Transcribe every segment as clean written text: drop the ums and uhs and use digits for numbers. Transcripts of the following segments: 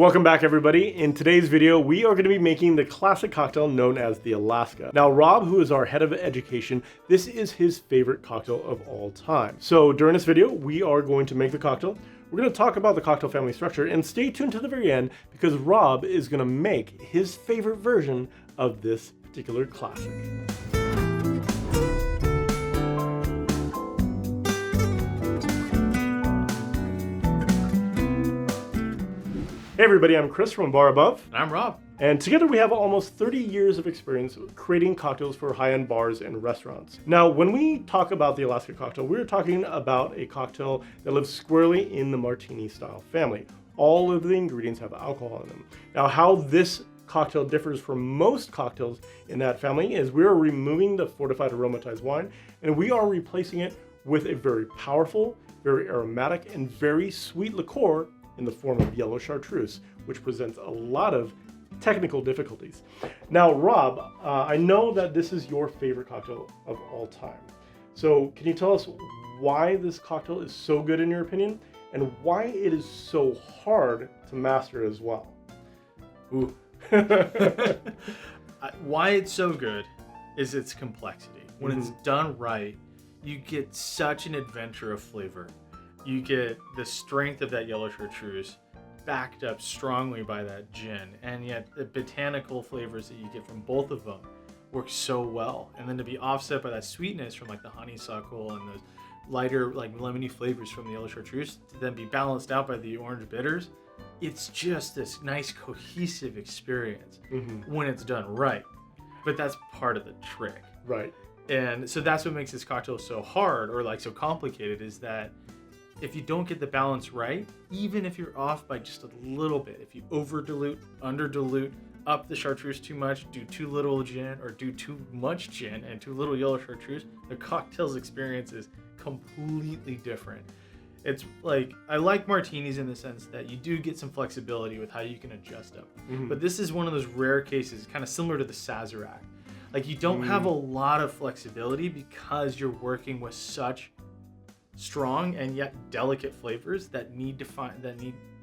Welcome back, everybody. In today's video, we are going to be making the classic cocktail known as the Alaska. Now, Rob, who is our head of education, this is his favorite cocktail of all time. So during this video, we are going to make the cocktail. We're going to talk about the cocktail family structure, and stay tuned to the very end because Rob is going to make his favorite version of this particular classic. Hey everybody, I'm Chris from Bar Above. And I'm Rob. And together we have almost 30 years of experience creating cocktails for high-end bars and restaurants. Now, when we talk about the Alaska cocktail, we're talking about a cocktail that lives squarely in the Martini style family. All of the ingredients have alcohol in them. Now, how this cocktail differs from most cocktails in that family is we are removing the fortified aromatized wine and we are replacing it with a very powerful, very aromatic, and very sweet liqueur in the form of yellow Chartreuse, which presents a lot of technical difficulties. Now, Rob, I know that this is your favorite cocktail of all time. So can you tell us why this cocktail is so good in your opinion, and why it is so hard to master as well? Ooh. Why it's so good is its complexity. When it's done right, you get such an adventure of flavor. You get the strength of that yellow Chartreuse backed up strongly by that gin, and yet the botanical flavors that you get from both of them work so well. And then to be offset by that sweetness from like the honeysuckle and those lighter like lemony flavors from the yellow Chartreuse to then be balanced out by the orange bitters, it's just this nice cohesive experience when it's done right. But that's part of the trick. Right. And so that's what makes this cocktail so hard or like so complicated, is that if you don't get the balance right, even if you're off by just a little bit, if you over dilute, under dilute, up the Chartreuse too much, do too little gin, or do too much gin and too little yellow Chartreuse, the cocktail's experience is completely different. It's like, I like martinis in the sense that you do get some flexibility with how you can adjust them. But this is one of those rare cases, kind of similar to the Sazerac. Like you don't have a lot of flexibility because you're working with such strong and yet delicate flavors that need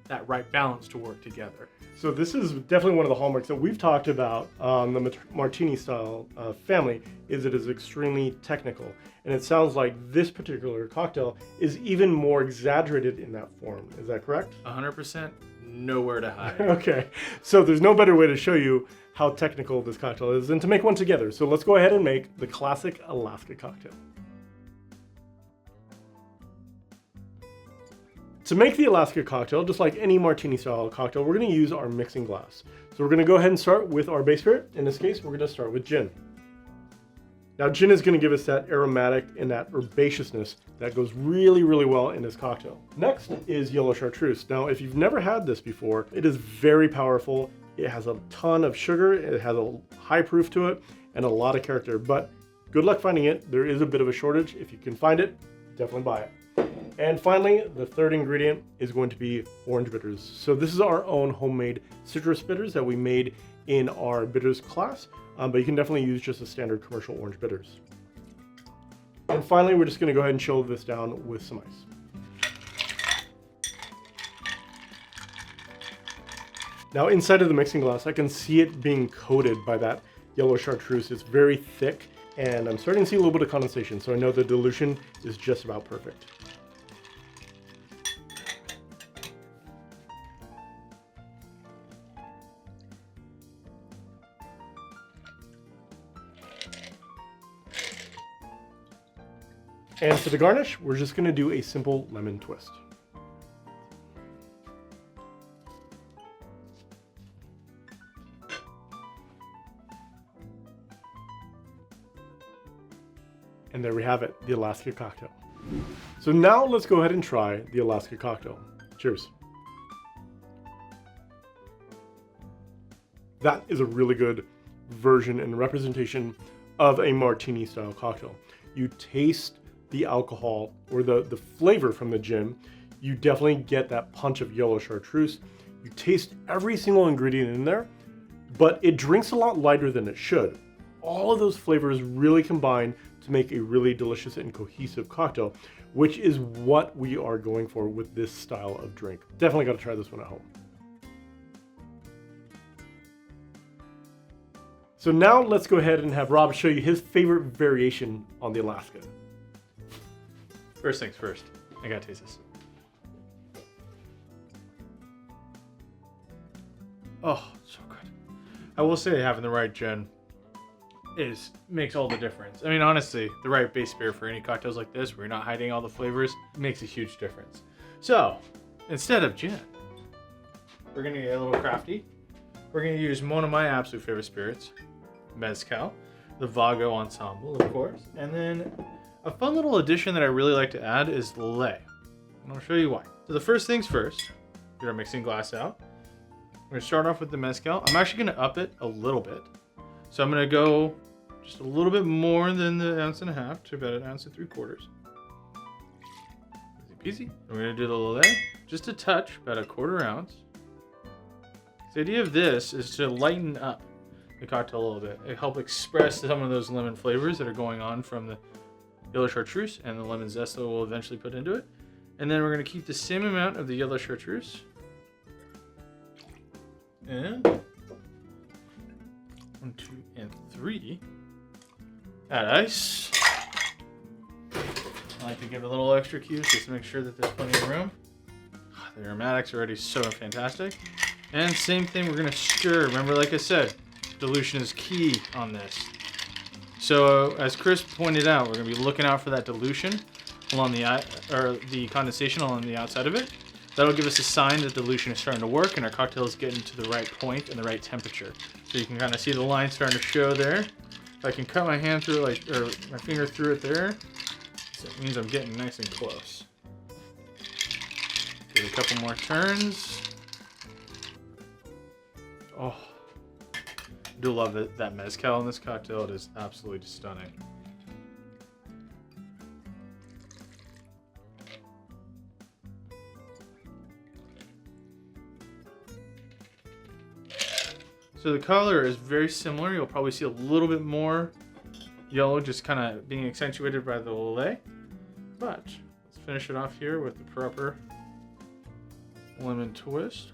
that right balance to work together. So this is definitely one of the hallmarks that we've talked about on the Martini style family, is it is extremely technical. And it sounds like this particular cocktail is even more exaggerated in that form. Is that correct? 100%, nowhere to hide. Okay, so there's no better way to show you how technical this cocktail is than to make one together. So let's go ahead and make the classic Alaska cocktail. To make the Alaska cocktail, just like any martini style cocktail, we're going to use our mixing glass. So we're going to go ahead and start with our base spirit. In this case, we're going to start with gin. Now, gin is going to give us that aromatic and that herbaceousness that goes really, really well in this cocktail. Next is yellow Chartreuse. Now, if you've never had this before, it is very powerful. It has a ton of sugar, it has a high proof to it, and a lot of character, but good luck finding it. There is a bit of a shortage. If you can find it, definitely buy it. And finally, the third ingredient is going to be orange bitters. So this is our own homemade citrus bitters that we made in our bitters class, but you can definitely use just a standard commercial orange bitters. And finally, we're just going to go ahead and chill this down with some ice. Now inside of the mixing glass, I can see it being coated by that yellow Chartreuse. It's very thick, and I'm starting to see a little bit of condensation, so I know the dilution is just about perfect. And for the garnish, we're just going to do a simple lemon twist. And there we have it, the Alaska cocktail. So now let's go ahead and try the Alaska cocktail. Cheers. That is a really good version and representation of a martini style cocktail. You taste the alcohol or the flavor from the gin. You definitely get that punch of yellow Chartreuse. You taste every single ingredient in there, but it drinks a lot lighter than it should. All of those flavors really combine to make a really delicious and cohesive cocktail, which is what we are going for with this style of drink. Definitely got to try this one at home. So now let's go ahead and have Rob show you his favorite variation on the Alaska. First things first, I gotta taste this. Oh, so good. I will say having the right gin makes all the difference. I mean, honestly, the right base spirit for any cocktails like this, where you're not hiding all the flavors, makes a huge difference. So, instead of gin, we're gonna get a little crafty. We're gonna use one of my absolute favorite spirits, mezcal, the Vago Ensemble, of course. And then a fun little addition that I really like to add is lait. And I'll show you why. So the first things first, get our mixing glass out. We're gonna start off with the mezcal. I'm actually gonna up it a little bit. So I'm gonna go just a little bit more than the 1.5 ounces to about 1 3/4 ounces. Easy peasy. We're gonna do the lait, just a touch, about 1/4 ounce. The idea of this is to lighten up the cocktail a little bit. It helps express some of those lemon flavors that are going on from the yellow chartreuse and the lemon zest that we'll eventually put into it. And then we're gonna keep the same amount of the yellow chartreuse. And 1, 2, and 3. Add ice. I like to give a little extra cubes just to make sure that there's plenty of room. The aromatics are already so fantastic. And same thing, we're gonna stir. Remember, like I said, dilution is key on this. So as Chris pointed out, we're gonna be looking out for that dilution along the condensation along the outside of it. That'll give us a sign that dilution is starting to work and our cocktail is getting to the right point and the right temperature. So you can kind of see the line starting to show there. If I can cut my hand through it, or my finger through it there, so it means I'm getting nice and close. Give it a couple more turns. Oh, I do love that mezcal in this cocktail. It is absolutely stunning. So the color is very similar. You'll probably see a little bit more yellow, just kind of being accentuated by the lait. But let's finish it off here with the proper lemon twist.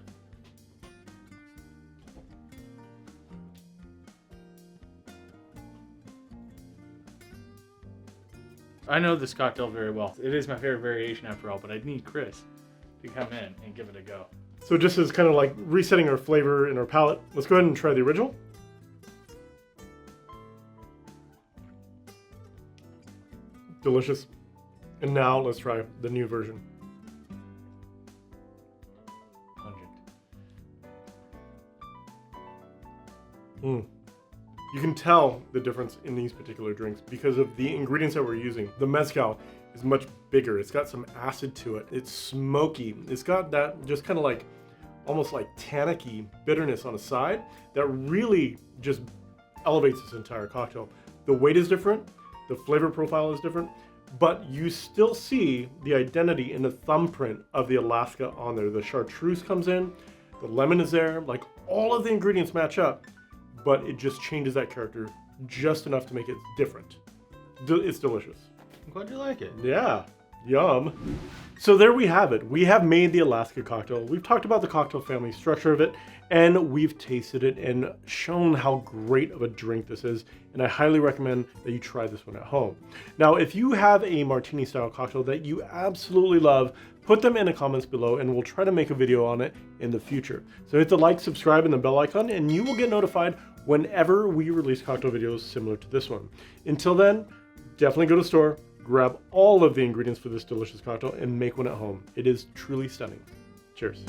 I know this cocktail very well. It is my favorite variation after all, but I need Chris to come in and give it a go. So just as kind of like resetting our flavor in our palate, let's go ahead and try the original. Delicious. And now let's try the new version. Pungent. You can tell the difference in these particular drinks because of the ingredients that we're using. The mezcal is much bigger. It's got some acid to it. It's smoky. It's got that just kind of like almost like tannic-y bitterness on the side that really just elevates this entire cocktail. The weight is different, the flavor profile is different, but you still see the identity in the thumbprint of the Alaska on there. The chartreuse comes in, the lemon is there, like all of the ingredients match up, but it just changes that character just enough to make it different. It's delicious. I'm glad you like it. Yeah, yum. So there we have it. We have made the Alaska cocktail. We've talked about the cocktail family structure of it, and we've tasted it and shown how great of a drink this is. And I highly recommend that you try this one at home. Now, if you have a martini style cocktail that you absolutely love, put them in the comments below and we'll try to make a video on it in the future. So hit the like, subscribe, and the bell icon, and you will get notified whenever we release cocktail videos similar to this one. Until then, definitely go to the store, grab all of the ingredients for this delicious cocktail, and make one at home. It is truly stunning. Cheers.